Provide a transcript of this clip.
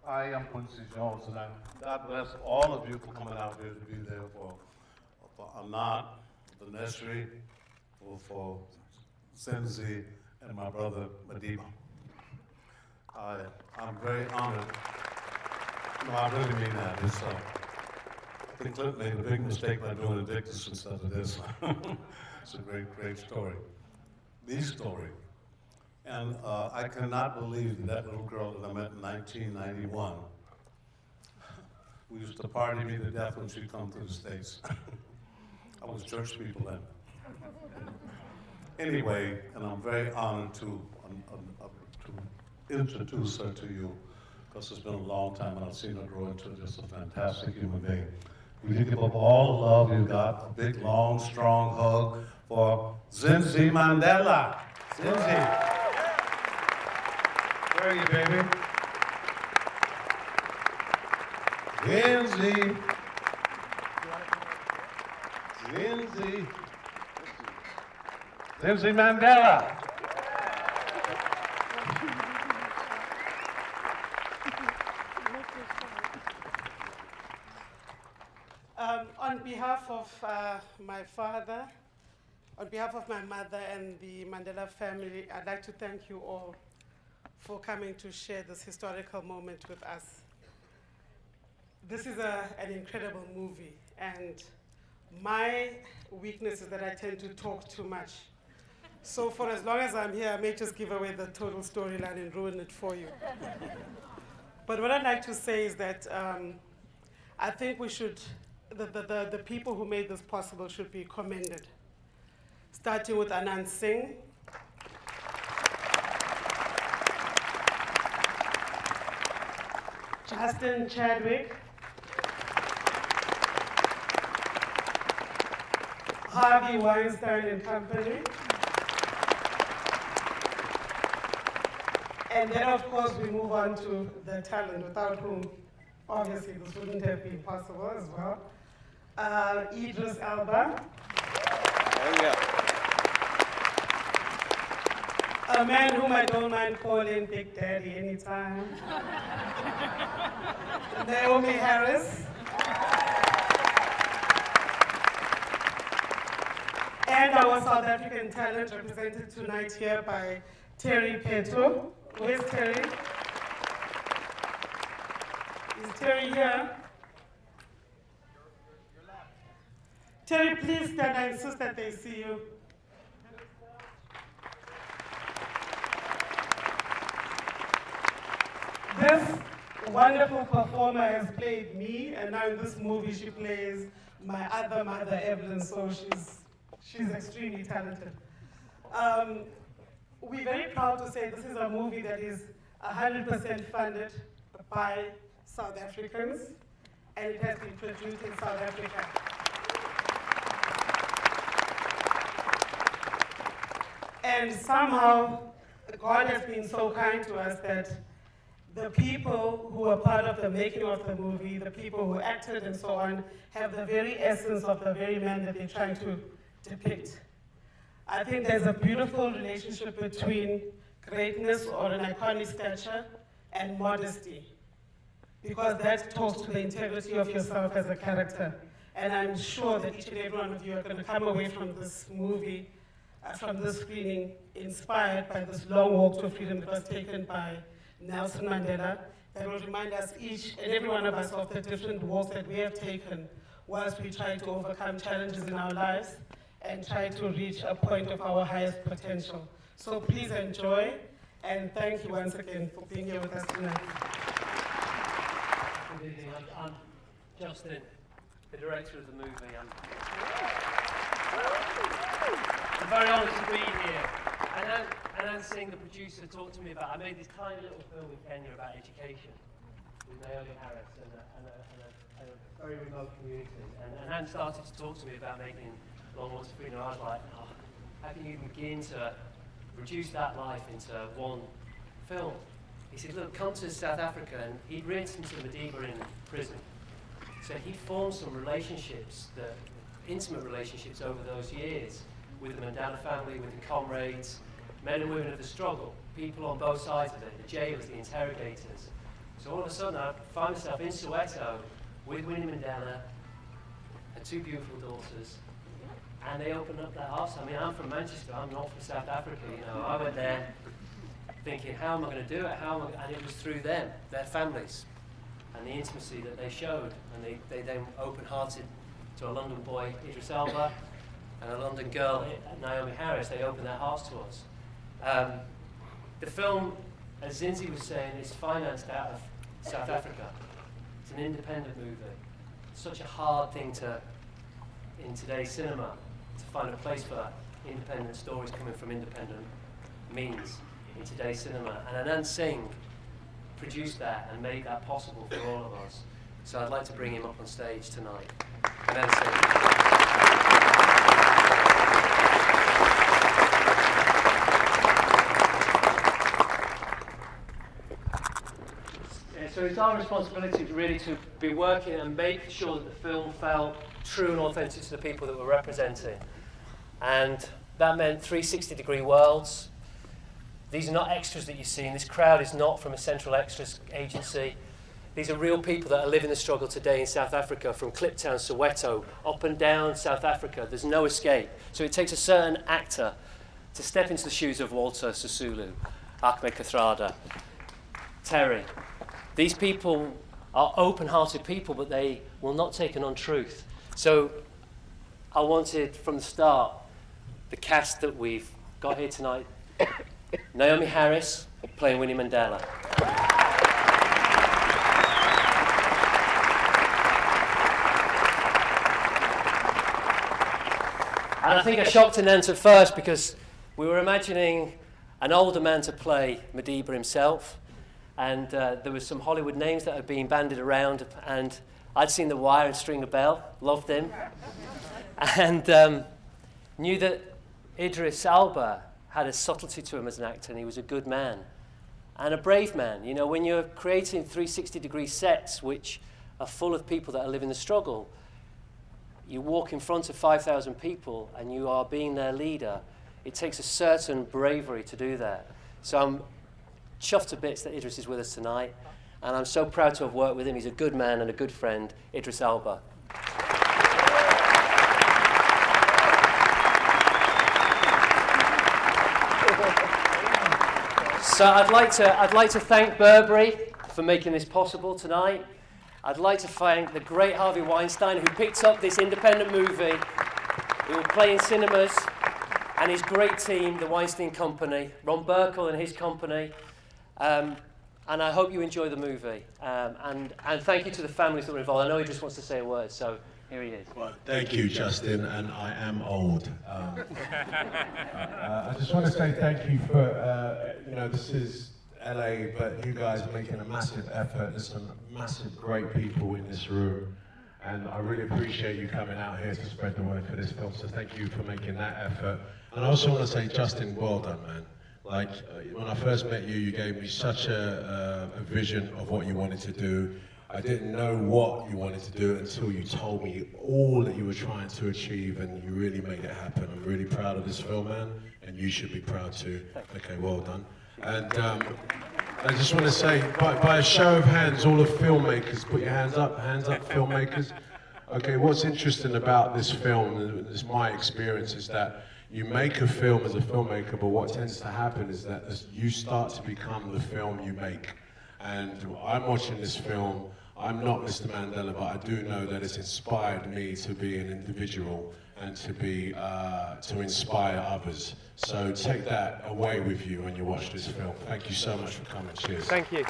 I am Quincy Jones, and God bless all of you for coming out here to be there for Anant, the nursery, for Zindzi, and my brother Mandela. I'm very honored. No, I really mean that. I think Clinton made a big mistake by doing Invictus instead of this. It's a great, great story. The story. And I cannot believe that little girl that I met in 1991, we used to party me to death when she'd come to the States. I was church people then. Anyway, and I'm very honored to introduce her to you, because it's been a long time and I've seen her grow into just a fantastic human being. Will you give up all the love you got, a big, long, strong hug for Zindzi Mandela. Zindzi. Where are you, baby? Zindzi. Zindzi. Zindzi Mandela. On behalf of my father, on behalf of my mother and the Mandela family, I'd like to thank you all for coming to share this historical moment with us. This is an incredible movie, and my weakness is that I tend to talk too much. So for as long as I'm here, I may just give away the total storyline and ruin it for you. But what I'd like to say is that I think we should, the people who made this possible should be commended. Starting with Anant Singh, Chadwick, Harvey Weinstein and Company, and then of course we move on to the talent, without whom obviously this wouldn't have been possible as well. Idris, Elba. Oh, yeah. A man whom I don't mind calling Big Daddy anytime. Naomie Harris. And our South African talent represented tonight here by Terry Peto. Where's Terry? Is Terry here? Terry, please stand. I insist that they see you. This wonderful performer has played me, and now in this movie she plays my other mother, Evelyn, so she's extremely talented. We're very proud to say this is a movie that is 100% funded by South Africans, and it has been produced in South Africa. And somehow, God has been so kind to us that the people who were part of the making of the movie, the people who acted and so on, have the very essence of the very man that they're trying to depict. I think there's a beautiful relationship between greatness or an iconic stature and modesty, because that talks to the integrity of yourself as a character. And I'm sure that each and every one of you are going to come away from this movie, from this screening, inspired by this long walk to freedom that was taken by Nelson Mandela, that will remind us, each and every one of us, of the different walks that we have taken whilst we try to overcome challenges in our lives and try to reach a point of our highest potential. So please enjoy, and thank you once again for being here with us tonight. Good evening, I'm Justin, the director of the movie. I'm very honoured to be here. Anant Singh, the producer, talked to me about, I made this tiny little film in Kenya about education with Naomie Harris and a very remote community. And Anant started to talk to me about making Long Walk to Freedom. I was like, oh, how can you begin to reduce that life into one film? He said, look, come to South Africa, and he'd written to Mandela in prison. So he formed some relationships, intimate relationships over those years with the Mandela family, with the comrades, men and women of the struggle, people on both sides of it, the jailers, the interrogators. So all of a sudden I find myself in Soweto with Winnie Mandela and 2 beautiful daughters, and they opened up their hearts. I mean, I'm from Manchester, I'm not from South Africa, you know. I went there thinking, how am I going to do it? And it was through them, their families, and the intimacy that they showed. And they then open-hearted to a London boy, Idris Elba, and a London girl, Naomie Harris. They opened their hearts to us. The film, as Zindzi was saying, is financed out of South Africa. It's an independent movie. It's such a hard thing in today's cinema, to find a place for independent stories coming from independent means in today's cinema. And Anant Singh produced that and made that possible for all of us. So I'd like to bring him up on stage tonight. Anant Singh. So it's our responsibility really to be working and make sure that the film felt true and authentic to the people that we're representing. And that meant 360-degree worlds. These are not extras that you see, and this crowd is not from a central extras agency. These are real people that are living the struggle today in South Africa, from Kliptown, Soweto, up and down South Africa. There's no escape. So it takes a certain actor to step into the shoes of Walter Sisulu, Ahmed Kathrada, Terry. These people are open-hearted people, but they will not take an untruth. So I wanted, from the start, the cast that we've got here tonight, Naomie Harris playing Winnie Mandela. And I think I shocked Anant at first, because we were imagining an older man to play Madiba himself. And there were some Hollywood names that had been bandied around, and I'd seen The Wire and String a Bell, loved him, and knew that Idris Elba had a subtlety to him as an actor, and he was a good man and a brave man. You know, when you're creating 360-degree sets which are full of people that are living the struggle, you walk in front of 5,000 people and you are being their leader. It takes a certain bravery to do that. So I'm chuffed to bits that Idris is with us tonight, and I'm so proud to have worked with him. He's a good man and a good friend, Idris Elba. So I'd like to thank Burberry for making this possible tonight. I'd like to thank the great Harvey Weinstein, who picked up this independent movie. It will play in cinemas, and his great team, the Weinstein Company, Ron Burkle and his company. And I hope you enjoy the movie. And thank you to the families that were involved. I know he just wants to say a word, so here he is. Well, thank you, Justin, and I am old. I just want to say thank you for, this is LA, but you guys are making a massive effort. There's some massive, great people in this room, and I really appreciate you coming out here to spread the word for this film, so thank you for making that effort. And I also want to say, Justin, well done, man. Like, when I first met you, you gave me such a vision of what you wanted to do. I didn't know what you wanted to do until you told me all that you were trying to achieve, and you really made it happen. I'm really proud of this film, man, and you should be proud too. Okay, well done. And I just want to say, by a show of hands, all the filmmakers, put your hands up, filmmakers. Okay, what's interesting about this film, and it's my experience, is that you make a film as a filmmaker, but what tends to happen is that you start to become the film you make. And I'm watching this film, I'm not Mr. Mandela, but I do know that it's inspired me to be an individual and to inspire others. So take that away with you when you watch this film. Thank you so much for coming. Cheers. Thank you.